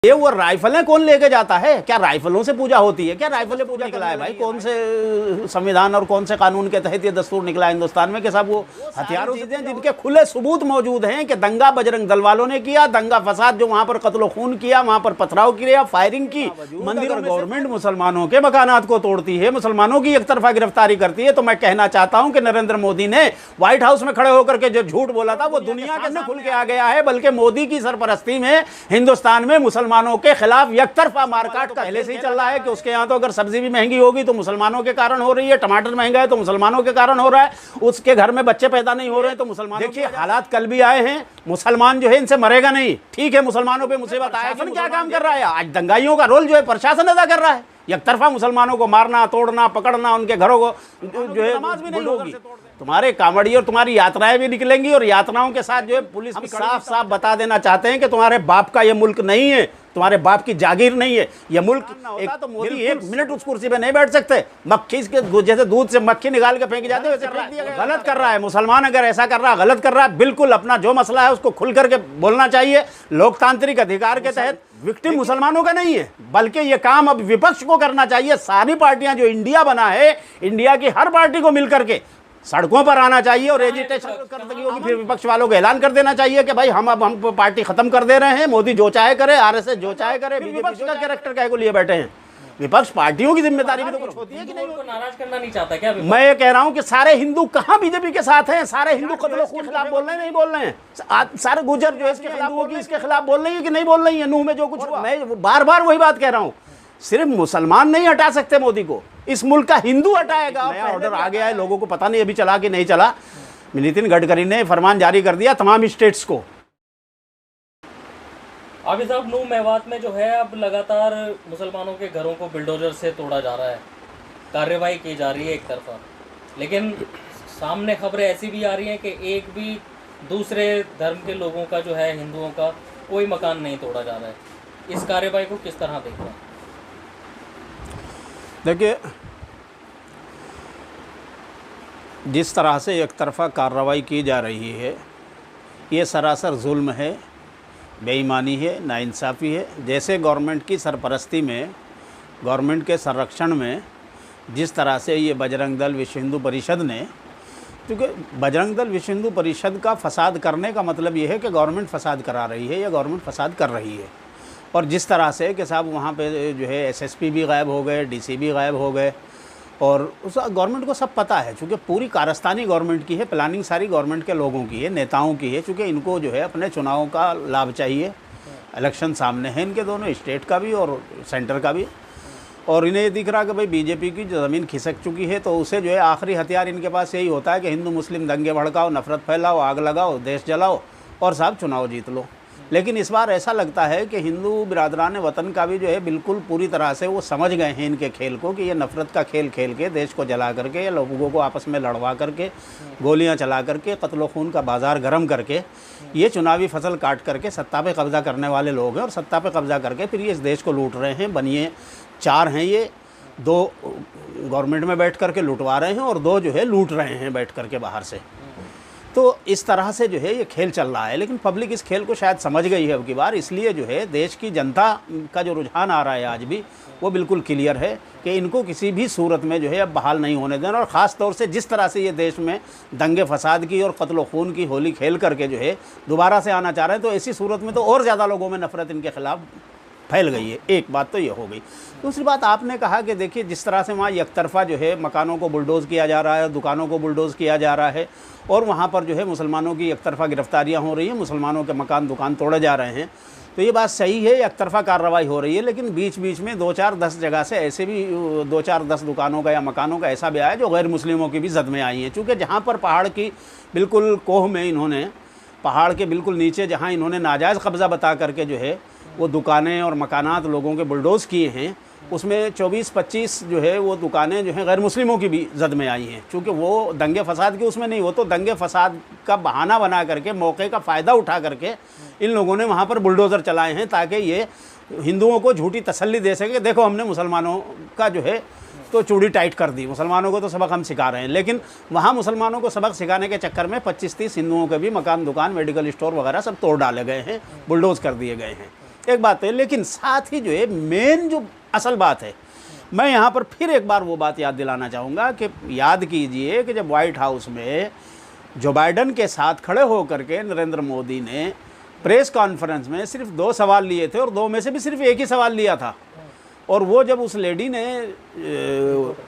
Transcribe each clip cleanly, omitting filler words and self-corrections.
ये वो राइफलें कौन लेके जाता है? क्या राइफलों से पूजा होती है? क्या राइफलें पूजा निकला है भाई? कौन से संविधान और कौन से कानून के तहत ये दस्तूर निकला है हिंदुस्तान में कि सब वो हथियारों से हैं जिनके खुले सबूत मौजूद हैं कि दंगा बजरंग दल वालों ने किया, दंगा फसाद जो वहां पर कत्लो खून किया, वहां पर पथराव किया, फायरिंग की। मंदिर गवर्नमेंट मुसलमानों के मकानात को तोड़ती है, मुसलमानों की एक तरफा गिरफ्तारी करती है। तो मैं कहना चाहता हूं कि नरेंद्र मोदी ने व्हाइट हाउस में खड़े होकर के जो झूठ बोला था वो दुनिया के सामने खुल के आ गया है। बल्कि मोदी की सरपरस्ती में हिंदुस्तान में मुसलमानों के खिलाफ एकतरफा मारकाट का पहले से ही चल रहा है कि उसके यहाँ तो अगर सब्जी भी महंगी होगी तो मुसलमानों के कारण हो रही है, टमाटर महंगा है तो मुसलमानों के कारण हो रहा है, उसके घर में बच्चे पैदा नहीं हो रहे हैं तो मुसलमान। देखिए हालात कल भी आए हैं, मुसलमान जो है इनसे मरेगा नहीं। ठीक है, मुसलमानों पे मुसीबत आया, क्या काम कर रहा है आज? दंगाइयों का रोल जो है प्रशासन अदा कर रहा है। एक तरफा मुसलमानों को मारना, तोड़ना, पकड़ना, उनके घरों को जो है नमाज भी नहीं होगी। तुम्हारे कांवड़ी और तुम्हारी यात्राएं भी निकलेंगी और यात्राओं के साथ जो है पुलिस भी साफ साफ बता देना चाहते हैं कि तुम्हारे बाप का ये मुल्क नहीं है, तुम्हारे बाप की जागीर नहीं है ये मुल्क। एक तो मोदी 1 मिनट उस कुर्सी पे नहीं बैठ सकते। मक्खी के जैसे दूध से मक्खी निकाल के फेंक जाते वैसे फेंक दिया गया। गलत कर रहा है मुसलमान, अगर ऐसा कर रहा है गलत कर रहा है। बिल्कुल अपना जो मसला है उसको खुल करके बोलना चाहिए। लोकतांत्रिक अधिकार के तहत विक्टिम मुसलमानों का नहीं है, बल्कि ये काम अब विपक्ष को करना चाहिए। सारी पार्टियां जो इंडिया बना है, इंडिया की हर पार्टी को मिलकर के सड़कों पर आना चाहिए और एजिटेशन कर सकी होगी। फिर विपक्ष वालों को ऐलान कर देना चाहिए कि भाई हम पार्टी खत्म कर दे रहे हैं, मोदी जो चाहे करे, आरएसएस जो चाहे करे। विपक्ष का कैरेक्टर क्या को लिए बैठे हैं? विपक्ष पार्टियों की जिम्मेदारी भी तो कुछ होती है कि नहीं? उनको नाराज करना नहीं चाहता क्या? मैं ये कह रहा हूं कि सारे हिंदू कहां बीजेपी के साथ हैं? सारे हिंदू कत्ल के खिलाफ बोल रहे हैं, नहीं बोल रहे हैं? सारे गुजर जो है इसके खिलाफ बोल रही है, इसके खिलाफ बोल रही है कि नहीं बोल रही है? नूह में जो कुछ हुआ, मैं बार बार वही बात कह रहा हूं, सिर्फ मुसलमान नहीं हटा सकते मोदी को, इस मुल्क का हिंदू हटाएगा। नया ऑर्डर आ गया है, लोगों को पता नहीं अभी चला कि नहीं चला। नितिन गडकरी ने फरमान जारी कर दिया तमाम स्टेट्स को। अभी साहब नूह मेवात में जो है अब लगातार मुसलमानों के घरों को बिल्डोजर से तोड़ा जा रहा है, कार्रवाई की जा रही है एक तरफा, लेकिन सामने खबरें ऐसी भी आ रही हैं कि एक भी दूसरे धर्म के लोगों का जो है, हिंदुओं का कोई मकान नहीं तोड़ा जा रहा है। इस कार्रवाई को किस तरह देख रहे हैं? देखिए, जिस तरह से एक तरफा कार्रवाई की जा रही है ये सरासर जुल्म है, बेईमानी है, नाइंसाफ़ी है। जैसे गवर्नमेंट की सरपरस्ती में, गवर्नमेंट के संरक्षण में जिस तरह से ये बजरंग दल विश्व हिंदू परिषद ने, क्योंकि बजरंग दल विश्व हिंदू परिषद का फसाद करने का मतलब ये है कि गवर्नमेंट फसाद करा रही है या गवर्नमेंट फसाद कर रही है। और जिस तरह से कि साहब वहाँ पे जो है एसएसपी भी गायब हो गए, डीसी भी गायब हो गए, और उस गवर्नमेंट को सब पता है, चूँकि पूरी कारस्तानी गवर्नमेंट की है, प्लानिंग सारी गवर्नमेंट के लोगों की है, नेताओं की है, चूँकि इनको जो है अपने चुनावों का लाभ चाहिए। इलेक्शन सामने है इनके, दोनों स्टेट का भी और सेंटर का भी, और इन्हें ये दिख रहा कि भाई बीजेपी की जो ज़मीन खिसक चुकी है तो उसे जो है आखिरी हथियार इनके पास यही होता है कि हिंदू मुस्लिम दंगे भड़काओ, नफरत फैलाओ, आग लगाओ, देश जलाओ और साहब चुनाव जीत लो। लेकिन इस बार ऐसा लगता है कि हिंदू बिरादरान वतन का भी जो है बिल्कुल पूरी तरह से वो समझ गए हैं इनके खेल को, कि ये नफ़रत का खेल खेल के देश को जला करके, लोगों को आपस में लड़वा करके, गोलियां चला करके, कत्ल खून का बाज़ार गर्म करके ये चुनावी फसल काट करके सत्ता पे कब्ज़ा करने वाले लोग हैं। और सत्ता पे कब्ज़ा करके फिर ये इस देश को लूट रहे हैं। बनिए 4 हैं ये, 2 गवर्नमेंट में बैठ करके लुटवा रहे हैं और 2 जो है लूट रहे हैं बैठ करके बाहर से। तो इस तरह से जो है ये खेल चल रहा है, लेकिन पब्लिक इस खेल को शायद समझ गई है अब की बार। इसलिए जो है देश की जनता का जो रुझान आ रहा है आज भी, वो बिल्कुल क्लियर है कि इनको किसी भी सूरत में जो है अब बहाल नहीं होने देना। और ख़ास तौर से जिस तरह से ये देश में दंगे फसाद की और कत्ल खून की होली खेल करके जो है दोबारा से आना चाह रहे हैं, तो ऐसी सूरत में तो और ज़्यादा लोगों में नफ़रत इनके खिलाफ फैल गई है। एक बात तो ये हो गई। दूसरी बात आपने कहा कि देखिए जिस तरह से वहाँ एक तरफा जो है मकानों को बुलडोज़ किया जा रहा है, दुकानों को बुलडोज़ किया जा रहा है, और वहाँ पर जो है मुसलमानों की एक तरफा गिरफ्तारियाँ हो रही हैं, मुसलमानों के मकान दुकान तोड़े जा रहे हैं, तो ये बात सही है, एक तरफा कार्रवाई हो रही है। लेकिन बीच बीच में 2-4-10 जगह से ऐसे भी 2-4-10 दुकानों का या मकानों का ऐसा भी आया जो गैर मुस्लिमों की भी जद में आई हैं। चूँकि जहाँ पर पहाड़ की बिल्कुल कोह में इन्होंने, पहाड़ के बिल्कुल नीचे जहाँ इन्होंने नाजायज़ कब्ज़ा बता करके जो है वो दुकानें और मकानात लोगों के बुलडोज़ किए हैं, उसमें 24-25 जो है वो दुकानें जो हैं गैर मुस्लिमों की भी जद में आई हैं। चूँकि वो दंगे फसाद के उसमें नहीं, वो तो दंगे फसाद का बहाना बना करके, मौके का फ़ायदा उठा करके इन लोगों ने वहाँ पर बुलडोज़र चलाए हैं ताकि ये हिंदुओं को झूठी तसल्ली दे सके, देखो हमने मुसलमानों का जो है तो चूड़ी टाइट कर दी, मुसलमानों को तो सबक हम सिखा रहे हैं। लेकिन वहाँ मुसलमानों को सबक सिखाने के चक्कर में 25-30 हिंदुओं के भी मकान दुकान, मेडिकल स्टोर वगैरह सब तोड़ डाले गए हैं, बुलडोज़ कर दिए गए हैं। एक बात है, लेकिन साथ ही जो है मेन जो असल बात है, मैं यहाँ पर फिर एक बार वो बात याद दिलाना चाहूँगा कि याद कीजिए कि जब वाइट हाउस में जो बाइडन के साथ खड़े होकर के नरेंद्र मोदी ने प्रेस कॉन्फ्रेंस में सिर्फ 2 सवाल लिए थे और 2 में से भी सिर्फ एक ही सवाल लिया था। और वो जब उस लेडी ने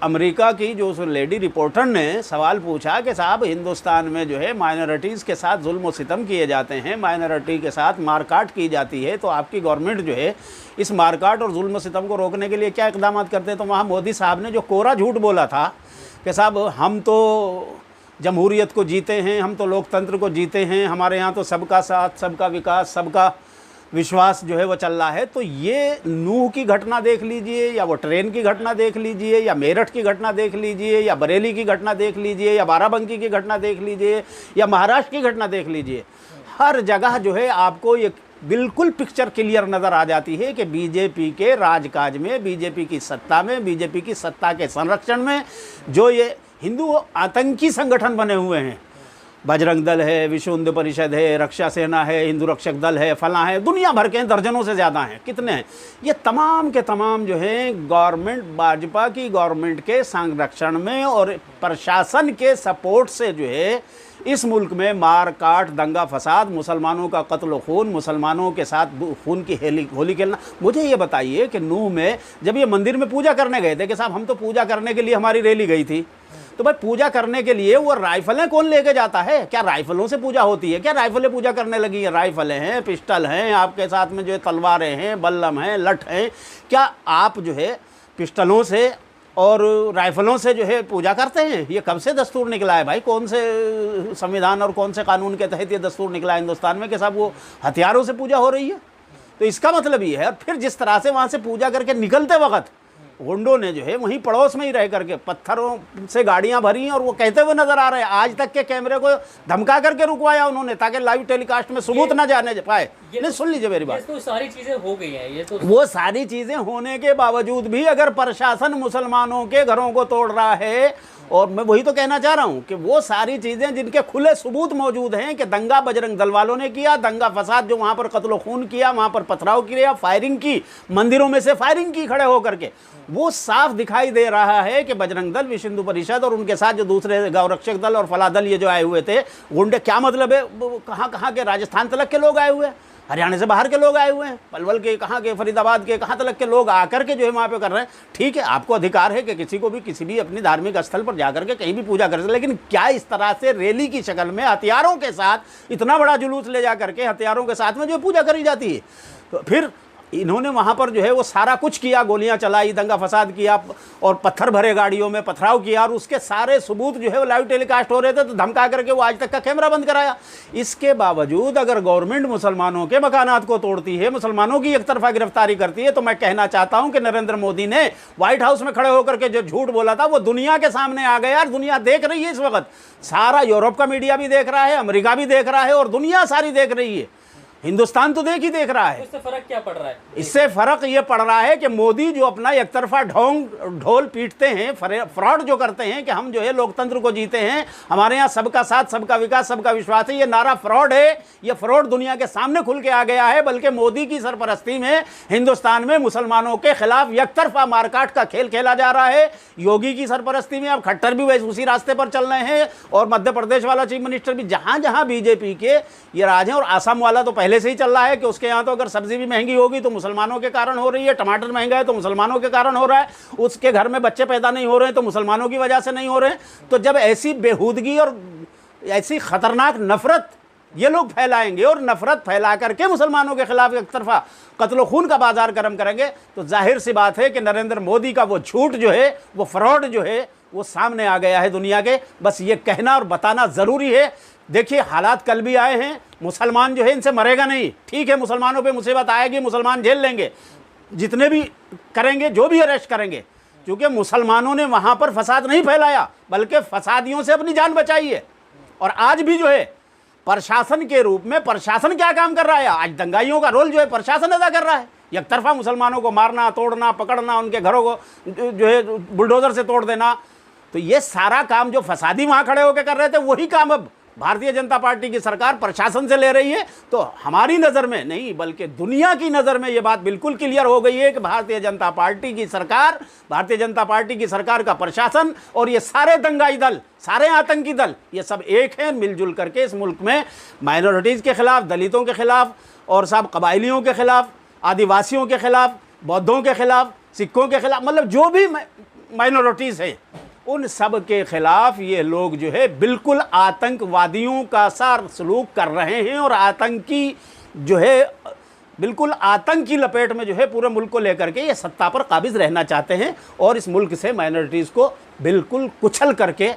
अमेरिका की जो उस लेडी रिपोर्टर ने सवाल पूछा कि साहब हिंदुस्तान में जो है माइनॉरिटीज़ के साथ जुल्म और सितम किए जाते हैं, माइनॉरिटी के साथ मारकाट की जाती है, तो आपकी गवर्नमेंट जो है इस मारकाट और जुल्म और सितम को रोकने के लिए क्या इकदाम करते हैं? तो वहाँ मोदी साहब ने जो कोरा झूठ बोला था कि साहब हम तो जमहूरियत को जीते हैं, हम तो लोकतंत्र को जीते हैं, हमारे यहाँ तो सबका साथ, सबका विकास, सबका विश्वास जो है वो चल रहा है। तो ये नूह की घटना देख लीजिए, या वो ट्रेन की घटना देख लीजिए, या मेरठ की घटना देख लीजिए, या बरेली की घटना देख लीजिए, या बाराबंकी की घटना देख लीजिए, या महाराष्ट्र की घटना देख लीजिए, हर जगह जो है आपको ये बिल्कुल पिक्चर क्लियर नज़र आ जाती है कि बीजेपी के राजकाज में, बीजेपी की सत्ता में, बीजेपी की सत्ता के संरक्षण में जो ये हिंदू आतंकी संगठन बने हुए हैं, बजरंग दल है, विश्व हिंदू परिषद है, रक्षा सेना है, हिंदू रक्षक दल है, फलां है, दुनिया भर के दर्जनों से ज़्यादा हैं, कितने हैं, ये तमाम के तमाम जो हैं गवर्नमेंट, भाजपा की गवर्नमेंट के संरक्षण में और प्रशासन के सपोर्ट से जो है इस मुल्क में मार काट, दंगा फसाद, मुसलमानों का कत्ल खून, मुसलमानों के साथ खून की होली खेलना। मुझे ये बताइए कि नूह में जब ये मंदिर में पूजा करने गए थे कि साहब हम तो पूजा करने के लिए हमारी रैली गई थी, तो भाई पूजा करने के लिए वो राइफलें कौन लेके जाता है? क्या राइफलों से पूजा होती है? क्या राइफलें पूजा करने लगी हैं? राइफलें हैं, पिस्टल हैं, आपके साथ में जो है तलवारें हैं, बल्लम हैं, लठ हैं। क्या आप जो है पिस्टलों से और राइफलों से जो है पूजा करते हैं? ये कब से दस्तूर निकला है भाई? कौन से संविधान और कौन से कानून के तहत ये दस्तूर निकला है हिंदुस्तान में कि साहब वो हथियारों से पूजा हो रही है? तो इसका मतलब ये है। और फिर जिस तरह से वहाँ से पूजा करके निकलते वक्त गुंडों ने जो है वहीं पड़ोस में ही रह करके पत्थरों से गाड़ियां भरी और वो कहते हुए नजर आ रहे हैं, आज तक के कैमरे को धमका करके रुकवाया उन्होंने ताकि लाइव टेलीकास्ट में सबूत ना जाने पाए। नहीं, सुन लीजिए मेरी बात। तो सारी चीजें हो गई हैं, ये तो वो सारी चीजें होने के बावजूद भी अगर प्रशासन मुसलमानों के घरों को तोड़ रहा है, और मैं वही तो कहना चाह रहा हूं कि वो सारी चीजें जिनके खुले सबूत मौजूद हैं कि दंगा बजरंग दल वालों ने किया, दंगा फसाद जो वहां पर कत्ल खून किया, वहां पर पथराव किया, फायरिंग की, मंदिरों में से फायरिंग की खड़े होकर के, वो साफ दिखाई दे रहा है कि बजरंग दल, विश्व हिंदू परिषद और उनके साथ जो दूसरे गौरक्षक दल और फला दल ये जो आए हुए थे गुंडे, क्या मतलब है, कहाँ के, राजस्थान तलक के लोग आए हुए हैं, हरियाणा से बाहर के लोग आए हुए हैं, पलवल के, कहाँ के, फरीदाबाद के, कहाँ तक के लोग आकर के जो है वहाँ पे कर रहे हैं। ठीक है, आपको अधिकार है कि किसी को भी किसी भी अपनी धार्मिक स्थल पर जाकर के कहीं भी पूजा कर सकते, लेकिन क्या इस तरह से रैली की शक्ल में हथियारों के साथ इतना बड़ा जुलूस ले जा करके हथियारों के साथ में जो पूजा करी जाती है? तो फिर इन्होंने वहाँ पर जो है वो सारा कुछ किया, गोलियां चलाई, दंगा फसाद किया और पत्थर भरे गाड़ियों में पथराव किया, और उसके सारे सबूत जो है वो लाइव टेलीकास्ट हो रहे थे, तो धमका करके वो आज तक का कैमरा बंद कराया। इसके बावजूद अगर गवर्नमेंट मुसलमानों के मकानात को तोड़ती है, मुसलमानों की एक तरफा गिरफ्तारी करती है, तो मैं कहना चाहता हूं कि नरेंद्र मोदी ने व्हाइट हाउस में खड़े होकर के जो झूठ बोला था वो दुनिया के सामने आ गया। और दुनिया देख रही है इस वक्त, सारा यूरोप का मीडिया भी देख रहा है, अमेरिका भी देख रहा है, और दुनिया सारी देख रही है, हिंदुस्तान तो देख रहा है। इससे फर्क क्या पड़ रहा है? इससे फर्क ये पड़ रहा है कि मोदी जो अपना एक तरफा ढोल पीटते हैं, फ्रॉड जो करते हैं कि हम जो है लोकतंत्र को जीते हैं, हमारे यहाँ सबका साथ, सबका विकास, सबका विश्वास है, ये नारा फ्रॉड है। ये फ्रॉड दुनिया के सामने खुल के आ गया है। बल्कि मोदी की सरपरस्ती में हिंदुस्तान में मुसलमानों के खिलाफ एक तरफा मारकाट का खेल खेला जा रहा है। योगी की सरपरस्ती में अब खट्टर भी वैसे उसी रास्ते पर चल रहे हैं, और मध्य प्रदेश वाला चीफ मिनिस्टर भी, जहां जहां बीजेपी के ये राज हैं। और आसाम वाला तो पहले से ही चल रहा है कि उसके यहाँ तो अगर सब्जी भी महंगी होगी तो मुसलमानों के कारण हो रही है, टमाटर महंगा है तो मुसलमानों के कारण हो रहा है, उसके घर में बच्चे पैदा नहीं हो रहे हैं तो मुसलमानों की वजह से नहीं हो रहे हैं। तो जब ऐसी बेहूदगी और ऐसी खतरनाक नफरत ये लोग फैलाएंगे और नफरत फैला करके मुसलमानों के खिलाफ एक तरफा कत्ल खून का बाजार गर्म करेंगे, तो जाहिर सी बात है कि नरेंद्र मोदी का वो झूठ जो है, वो फ्रॉड जो है, वो सामने आ गया है दुनिया के। बस ये कहना और बताना ज़रूरी है। देखिए, हालात कल भी आए हैं, मुसलमान जो है इनसे मरेगा नहीं। ठीक है, मुसलमानों पे मुसीबत आएगी, मुसलमान झेल लेंगे, जितने भी करेंगे, जो भी अरेस्ट करेंगे, क्योंकि मुसलमानों ने वहाँ पर फसाद नहीं फैलाया, बल्कि फसादियों से अपनी जान बचाई है। और आज भी जो है प्रशासन के रूप में, प्रशासन क्या काम कर रहा है? आज दंगाइयों का रोल जो है प्रशासन अदा कर रहा है। एक तरफा मुसलमानों को मारना, तोड़ना, पकड़ना, उनके घरों को जो है बुलडोजर से तोड़ देना। तो ये सारा काम जो फसादी वहाँ खड़े होकर कर रहे थे, वही काम अब भारतीय जनता पार्टी की सरकार प्रशासन से ले रही है, तो हमारी नज़र में नहीं बल्कि दुनिया की नज़र में ये बात बिल्कुल क्लियर हो गई है कि भारतीय जनता पार्टी की सरकार, भारतीय जनता पार्टी की सरकार का प्रशासन और ये सारे दंगाई दल, सारे आतंकी दल, ये सब एक हैं, मिलजुल करके इस मुल्क में माइनॉरिटीज़ के खिलाफ, दलितों के खिलाफ और सब कबायलियों के खिलाफ, आदिवासियों के खिलाफ, बौद्धों के खिलाफ, सिखों के खिलाफ, मतलब जो भी माइनॉरिटीज़ है उन सब के खिलाफ ये लोग जो है बिल्कुल आतंकवादियों का सा सलूक कर रहे हैं और आतंकी जो है बिल्कुल आतंक की लपेट में जो है पूरे मुल्क को लेकर के ये सत्ता पर काबिज रहना चाहते हैं और इस मुल्क से माइनॉरिटीज़ को बिल्कुल कुचल करके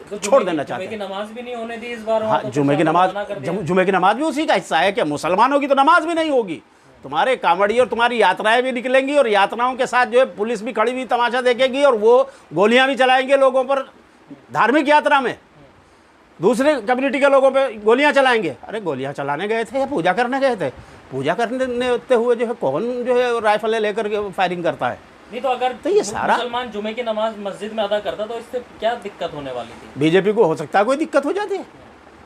तो छोड़ देना चाहते हैं। जुमे की नमाज भी नहीं होने दी इस बार। हाँ, जुमे की नमाज भी उसी का हिस्सा है कि मुसलमानों की तो नमाज भी नहीं होगी, तुम्हारे कांवड़ी और तुम्हारी यात्राएं भी निकलेंगी और यात्राओं के साथ जो है पुलिस भी खड़ी हुई तमाशा देखेगी और वो गोलियां भी चलाएंगे लोगों पर। धार्मिक यात्रा में दूसरे कम्युनिटी के लोगों पे गोलियां चलाएंगे। अरे गोलियां चलाने गए थे या पूजा करने गए थे? पूजा करने हुए जो है कौन जो है राइफलें लेकर के फायरिंग करता है? नहीं तो अगर तो ये सारा मुसलमान जुमे की नमाज मस्जिद में अदा करता तो इससे क्या दिक्कत होने वाली थी? बीजेपी को हो सकता है कोई दिक्कत हो जाती है,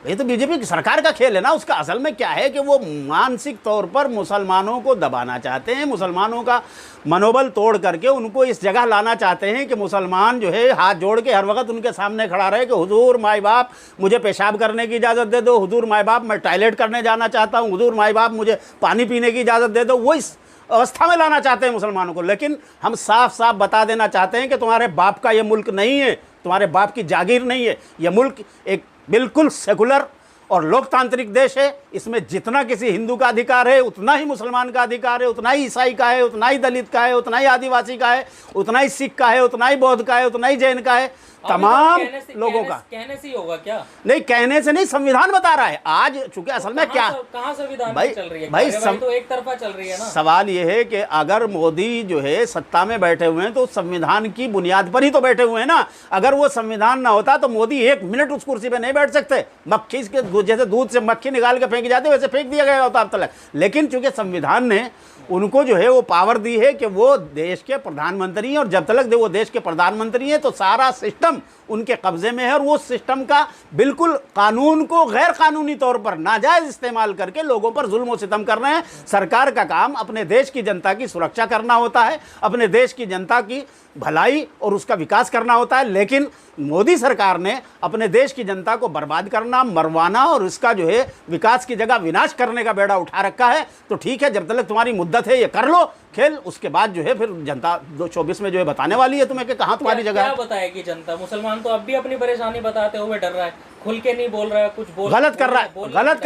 ये तो बीजेपी की सरकार का खेल है ना। उसका असल में क्या है कि वो मानसिक तौर पर मुसलमानों को दबाना चाहते हैं, मुसलमानों का मनोबल तोड़ करके उनको इस जगह लाना चाहते हैं कि मुसलमान जो है हाथ जोड़ के हर वक्त उनके सामने खड़ा रहे कि हुजूर माई बाप मुझे पेशाब करने की इजाज़त दे दो, हुजूर माई बाप मैं टॉयलेट करने जाना चाहता हूँ, हुजूर माई बाप मुझे पानी पीने की इजाज़त दे दो। वो इस अवस्था में लाना चाहते हैं मुसलमानों को। लेकिन हम साफ साफ बता देना चाहते हैं कि तुम्हारे बाप का ये मुल्क नहीं है, तुम्हारे बाप की जागीर नहीं है। यह मुल्क एक बिल्कुल सेकुलर और लोकतांत्रिक देश है। इसमें जितना किसी हिंदू का अधिकार है उतना ही मुसलमान का अधिकार है, उतना ही ईसाई का है, उतना ही दलित का है, उतना ही आदिवासी का है, उतना ही सिख का है, उतना ही बौद्ध का है, उतना ही जैन का है, तमाम लोगों का। कहने से ही होगा क्या? नहीं, कहने से नहीं, संविधान बता रहा है। आज चूंकि असल में क्या कहाँ संविधान भाई चल रही है भाई तो एक तरफा चल रही है ना। सवाल यह है कि अगर मोदी जो है सत्ता में बैठे हुए हैं तो संविधान की बुनियाद पर ही तो बैठे हुए हैं ना। अगर वो संविधान ना होता तो मोदी एक मिनट उस कुर्सी पे नहीं बैठ सकते। मक्खी इसके जैसे दूध से मक्खी निकाल के फेंकी जाती है वैसे फेंक दिया गया होता अब तक। लेकिन चूंकि संविधान ने उनको जो है वो पावर दी है कि वो देश के प्रधानमंत्री हैं और जब तक वो देश के प्रधानमंत्री हैं तो सारा सिस्टम उनके कब्जे में है और वो सिस्टम का बिल्कुल कानून को गैर कानूनी तौर पर नाजायज इस्तेमाल करके लोगों पर जुल्म और सितम कर रहे हैं। सरकार का काम अपने देश की जनता की सुरक्षा करना होता है, अपने देश की जनता की भलाई और उसका विकास करना होता है। लेकिन मोदी सरकार ने अपने देश की जनता को बर्बाद करना, मरवाना और इसका जो है विकास की जगह विनाश करने का बेड़ा उठा रखा है। तो ठीक है, जब तक तुम्हारी मुद्दत है ये कर लो खेल, उसके बाद जो है फिर जनता 2024 में जो है बताने वाली है तुम्हें कि कहाँ तुम्हारी जगह है। क्या बताएगी जनता? मुसलमान तो अब भी अपनी परेशानी बताते हुए डर रहा है, खुल के नहीं बोल रहा है, कुछ गलत कर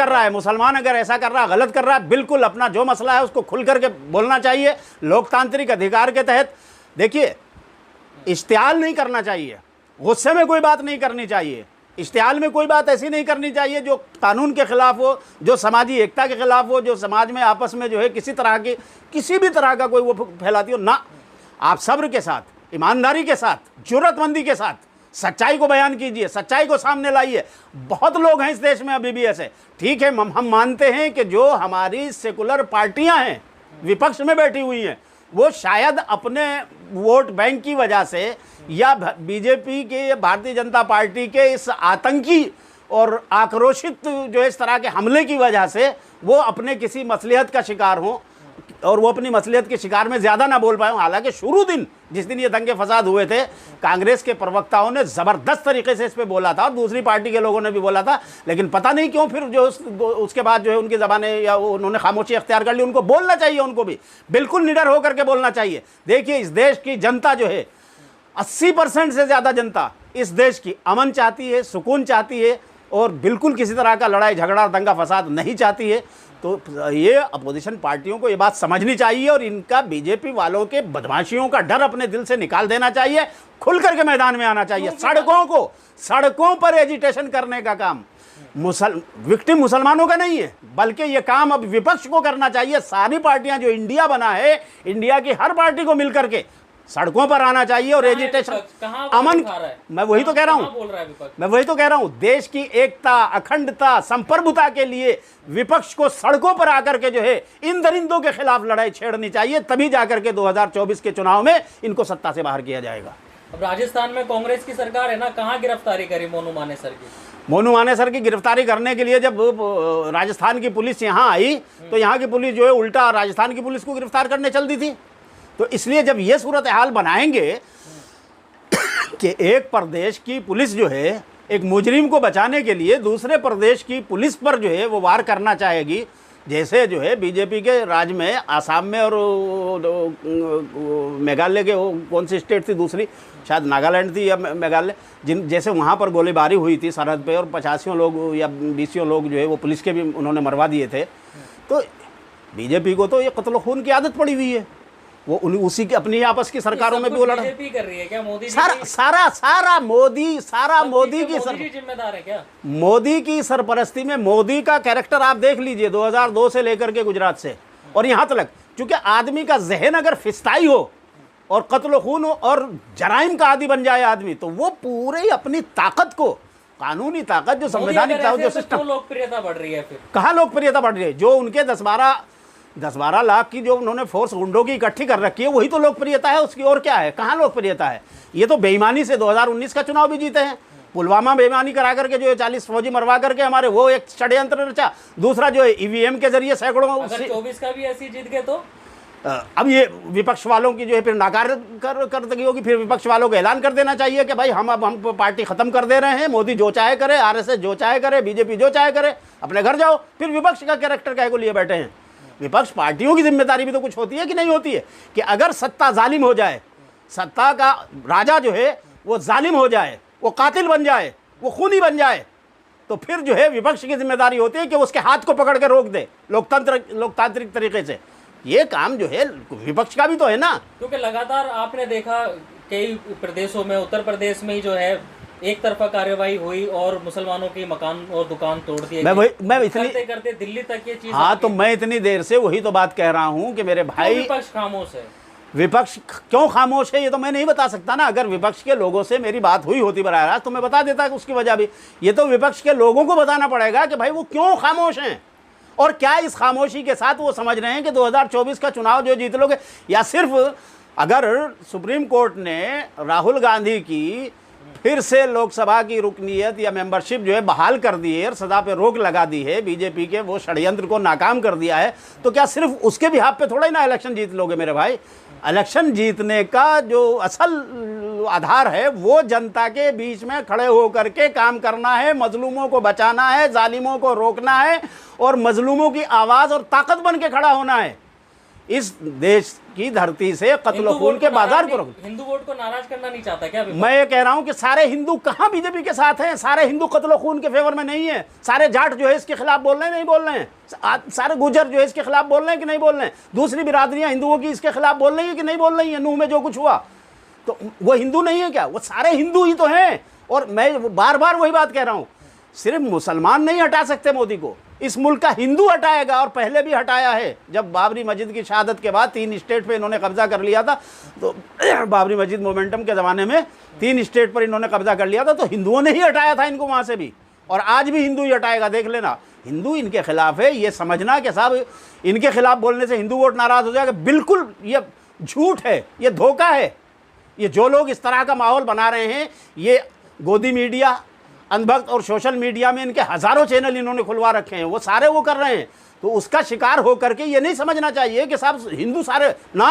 रहा है। मुसलमान अगर ऐसा कर रहा है, गलत कर रहा है। बिल्कुल अपना जो मसला है उसको खुल करके बोलना चाहिए लोकतांत्रिक अधिकार के तहत। देखिए, इश्तियाल नहीं करना चाहिए, गुस्से में कोई बात नहीं करनी चाहिए, इश्तियाल में कोई बात ऐसी नहीं करनी चाहिए जो कानून के खिलाफ हो, जो समाजी एकता के खिलाफ हो, जो समाज में आपस में जो है किसी भी तरह का कोई वो फैलाती हो ना। आप सब्र के साथ, ईमानदारी के साथ, जुर्रतमंदी के साथ सच्चाई को बयान कीजिए, सच्चाई को सामने लाइए। बहुत लोग हैं इस देश में अभी भी ऐसे। ठीक है, हम मानते हैं कि जो हमारी सेकुलर पार्टियां हैं विपक्ष में बैठी हुई हैं वो शायद अपने वोट बैंक की वजह से या बीजेपी के, भारतीय जनता पार्टी के इस आतंकी और आक्रोशित जो इस तरह के हमले की वजह से वो अपने किसी मसलियत का शिकार हों और वो अपनी मसलियत के शिकार में ज़्यादा ना बोल पाए। हालांकि शुरू दिन जिस दिन ये दंगे फसाद हुए थे, कांग्रेस के प्रवक्ताओं ने ज़बरदस्त तरीके से इस पे बोला था और दूसरी पार्टी के लोगों ने भी बोला था। लेकिन पता नहीं क्यों फिर जो उसके बाद जो है उनकी ज़बानें या उन्होंने खामोशी अख्तियार कर ली। उनको बोलना चाहिए, उनको भी बिल्कुल निडर होकर के बोलना चाहिए। देखिए, इस देश की जनता जो है 80% से ज़्यादा जनता इस देश की अमन चाहती है, सुकून चाहती है और बिल्कुल किसी तरह का लड़ाई झगड़ा दंगा फसाद नहीं चाहती है। तो ये अपोजिशन पार्टियों को ये बात समझनी चाहिए और इनका बीजेपी वालों के बदमाशियों का डर अपने दिल से निकाल देना चाहिए, खुल करके मैदान में आना चाहिए। सड़कों पर एजिटेशन करने का काम विक्टिम मुसलमानों का नहीं है, बल्कि ये काम अब विपक्ष को करना चाहिए। सारी पार्टियां जो इंडिया बना है, इंडिया की हर पार्टी को मिलकर के सड़कों पर आना चाहिए और एजिटेशन अमन। मैं वही तो कह रहा हूं, देश की एकता, अखंडता, संप्रभुता के लिए विपक्ष को सड़कों पर आकर के जो है इन दरिंदों के खिलाफ लड़ाई छेड़नी चाहिए। तभी जाकर के 2024 के चुनाव में इनको सत्ता से बाहर किया जाएगा। अब राजस्थान में कांग्रेस की सरकार है ना, कहाँ गिरफ्तारी करी मोनू मानेसर की? मोनू मानेसर की गिरफ्तारी करने के लिए जब राजस्थान की पुलिस यहाँ आई तो यहाँ की पुलिस जो है उल्टा राजस्थान की पुलिस को गिरफ्तार करने चल दी थी। तो इसलिए जब ये सूरत हाल बनाएंगे कि एक प्रदेश की पुलिस जो है एक मुजरिम को बचाने के लिए दूसरे प्रदेश की पुलिस पर जो है वो वार करना चाहेगी, जैसे जो है बीजेपी के राज में आसाम में और मेघालय के वो कौन सी स्टेट थी दूसरी, शायद नागालैंड थी या मेघालय, जैसे वहाँ पर गोलीबारी हुई थी सरहद पे और 85 लोग या 20 लोग जो है वो पुलिस के भी उन्होंने मरवा दिए थे। तो बीजेपी को तो ये कत्ल खून की आदत पड़ी हुई है, वो उसी की अपनी आपस की सरकारों में भी वो लड़ा बीजेपी कर रही है क्या? मोदी सारा मोदी की जिम्मेदार है क्या? मोदी की सरपरस्ती में मोदी का कैरेक्टर आप देख लीजिए 2002 से लेकर के गुजरात से और यहाँ तक, क्योंकि आदमी का जहन अगर फिस्ताई हो और कत्ल खून हो और जराइम का आदि बन जाए आदमी, तो वो पूरे अपनी ताकत को, कानूनी ताकत जो संवैधानिक ताकत जो सिस्टम, लोकप्रियता बढ़ रही है। फिर कहाँ लोकप्रियता बढ़ रही है? जो उनके 10-12 लाख की जो उन्होंने फोर्स गुंडों की इकट्ठी कर रखी है वही तो लोकप्रियता है उसकी, और क्या है? कहाँ लोकप्रियता है? ये तो बेईमानी से 2019 का चुनाव भी जीते हैं, पुलवामा बेईमानी करा करके जो है 40 फौजी मरवा करके हमारे, वो एक षड्यंत्र रचा। दूसरा जो है ईवीएम के जरिए सैकड़ों, 24 का भी ऐसी जीत गए तो अब ये विपक्ष वालों की जो है फिर नाकार कर होगी, फिर विपक्ष वालों को ऐलान कर देना चाहिए कि भाई हम पार्टी खत्म कर दे रहे हैं, मोदी जो चाहे करे, आरएसएस जो चाहे करे, बीजेपी जो चाहे करे, अपने घर जाओ। फिर विपक्ष का कैरेक्टर काहे को लिए बैठे हैं? विपक्ष पार्टियों की जिम्मेदारी भी तो कुछ होती है कि नहीं होती है, कि अगर सत्ता जालिम हो जाए, सत्ता का राजा जो है वो जालिम हो जाए, वो कातिल बन जाए, वो खूनी बन जाए, तो फिर जो है विपक्ष की जिम्मेदारी होती है कि उसके हाथ को पकड़ के रोक दे लोकतांत्रिक तरीके से। ये काम जो है विपक्ष का भी तो है ना, क्योंकि लगातार आपने देखा कई प्रदेशों में, उत्तर प्रदेश में ही जो है एक तरफा कार्यवाही हुई और मुसलमानों के मकान और दुकान तोड़ दिए। मैं इतनी करते दिल्ली तक ये चीज, हाँ, तो मैं इतनी देर से वही तो बात कह रहा हूँ कि मेरे भाई विपक्ष खामोश है। विपक्ष क्यों खामोश है ये तो मैं नहीं बता सकता ना। अगर विपक्ष के लोगों से मेरी बात हुई होती बराह रास्त तो मैं बता देता उसकी वजह भी। ये तो विपक्ष के लोगों को बताना पड़ेगा कि भाई वो क्यों खामोश हैं और क्या इस खामोशी के साथ वो समझ रहे हैं कि 2024 का चुनाव जो जीत लोगे। या सिर्फ अगर सुप्रीम कोर्ट ने राहुल गांधी की फिर से लोकसभा की रुकनीयत या मेंबरशिप जो है बहाल कर दी है और सजा पे रोक लगा दी है, बीजेपी के वो षड्यंत्र को नाकाम कर दिया है, तो क्या सिर्फ उसके बिहाफ पे थोड़ा ही ना इलेक्शन जीत लोगे मेरे भाई। इलेक्शन जीतने का जो असल आधार है वो जनता के बीच में खड़े होकर के काम करना है, मजलूमों को बचाना है, जालिमों को रोकना है और मजलूमों की आवाज़ और ताकत बन के खड़ा होना है। इस देश की धरती से कत्ल खून के बाजार को रोक। हिंदू वोट को नाराज करना नहीं चाहता क्या? मैं ये कह रहा हूं कि सारे हिंदू कहां बीजेपी के साथ हैं, सारे हिंदू कत्ल खून के फेवर में नहीं है। सारे जाट जो है इसके खिलाफ बोल रहे हैं, नहीं बोल रहे हैं। सारे गुजर जो है इसके खिलाफ बोल रहे हैं कि नहीं बोल रहे हैं। दूसरी बिरादरियां हिंदुओं की इसके खिलाफ बोल रही है कि नहीं बोल रही है। नूह में जो कुछ हुआ तो वो हिंदू नहीं है क्या? वो सारे हिंदू ही तो हैं। और मैं बार बार वही बात कह रहा हूं, सिर्फ मुसलमान नहीं हटा सकते मोदी को, इस मुल्क का हिंदू हटाएगा। और पहले भी हटाया है। जब बाबरी मस्जिद की शहादत के बाद 3 स्टेट पे इन्होंने कब्जा कर लिया था, तो बाबरी मस्जिद मोमेंटम के ज़माने में 3 स्टेट पर इन्होंने कब्जा कर लिया था, तो हिंदुओं ने ही हटाया था इनको वहाँ से भी। और आज भी हिंदू ही हटाएगा, देख लेना। हिंदू इनके खिलाफ है, ये समझना कि साहब इनके खिलाफ बोलने से हिंदू वोट नाराज़ हो जाएगा, बिल्कुल ये झूठ है, ये धोखा है। ये जो लोग इस तरह का माहौल बना रहे हैं, ये गोदी मीडिया, अंधभक्त और सोशल मीडिया में इनके हज़ारों चैनल इन्होंने खुलवा रखे हैं, वो सारे वो कर रहे हैं। तो उसका शिकार हो करके ये नहीं समझना चाहिए कि साहब हिंदू सारे ना,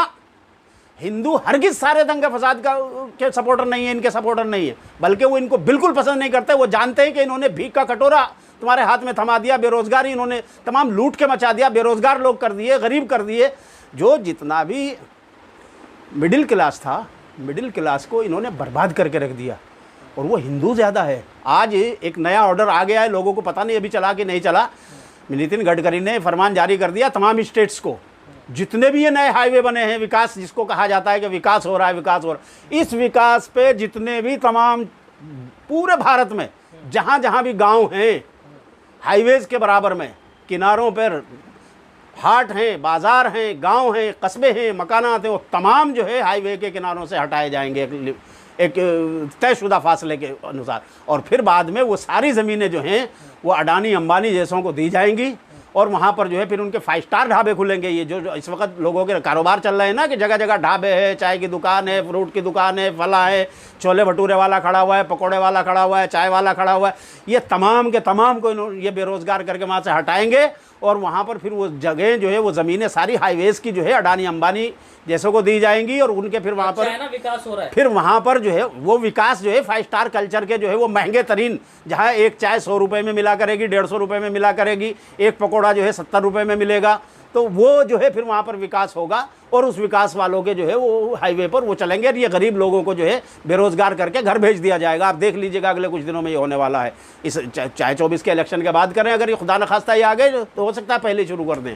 हिंदू हरगिज़ सारे दंगे फसाद का के सपोर्टर नहीं है, इनके सपोर्टर नहीं है, बल्कि वो इनको बिल्कुल पसंद नहीं करते। वो जानते हैं कि इन्होंने भीख का कटोरा तुम्हारे हाथ में थमा दिया, बेरोज़गारी इन्होंने तमाम लूट के मचा दिया, बेरोज़गार लोग कर दिए, गरीब कर दिए। जो जितना भी मिडिल क्लास था, मिडिल क्लास को इन्होंने बर्बाद करके रख दिया। और वो हिंदू ज़्यादा है। आज एक नया ऑर्डर आ गया है, लोगों को पता नहीं अभी चला कि नहीं चला। नितिन गडकरी ने फरमान जारी कर दिया तमाम स्टेट्स को, जितने भी ये नए हाईवे बने हैं, विकास जिसको कहा जाता है कि विकास हो रहा है, विकास हो रहा है, इस विकास पे जितने भी तमाम पूरे भारत में जहाँ जहाँ भी गांव हैं, हाईवेज़ के बराबर में, किनारों पर हाट हैं, बाज़ार हैं, गांव हैं, कस्बे हैं, मकानात हैं, वो तमाम जो है हाईवे के किनारों से हटाए जाएंगे एक तयशुदा फासले के अनुसार। और फिर बाद में वो सारी ज़मीनें जो हैं वो अडानी अंबानी जैसों को दी जाएंगी और वहाँ पर जो है फिर उनके 5 स्टार ढाबे खुलेंगे। ये जो इस वक्त लोगों के कारोबार चल रहे हैं ना कि जगह जगह ढाबे है, चाय की दुकान है, फ्रूट की दुकान है, फला है, छोले भटूरे वाला खड़ा हुआ है, पकोड़े वाला खड़ा हुआ है, चाय वाला खड़ा हुआ है, ये तमाम के तमाम को ये बेरोज़गार करके वहाँ से हटाएंगे और वहाँ पर फिर वो जगह जो है वो ज़मीनें सारी हाईवेज़ की जो है अडानी अंबानी जैसों को दी जाएंगी और उनके फिर वहाँ पर है ना, विकास हो रहा है। फिर वहाँ पर जो है वो विकास जो है 5 स्टार कल्चर के जो है वो महंगे तरीन, जहाँ एक चाय 100 रुपये में मिला करेगी, 150 रुपये में मिला करेगी, एक पकौड़ा जो है 70 रुपये में मिलेगा, तो वो जो है फिर वहाँ पर विकास होगा और उस विकास वालों के जो है वो हाईवे पर वो चलेंगे और ये गरीब लोगों को जो है बेरोज़गार करके घर भेज दिया जाएगा। आप देख लीजिएगा अगले कुछ दिनों में ये होने वाला है। इस चाहे 24 के इलेक्शन के बाद करें, अगर ये खुदा न खास्ता ये आ गए तो हो सकता है पहले शुरू कर दें।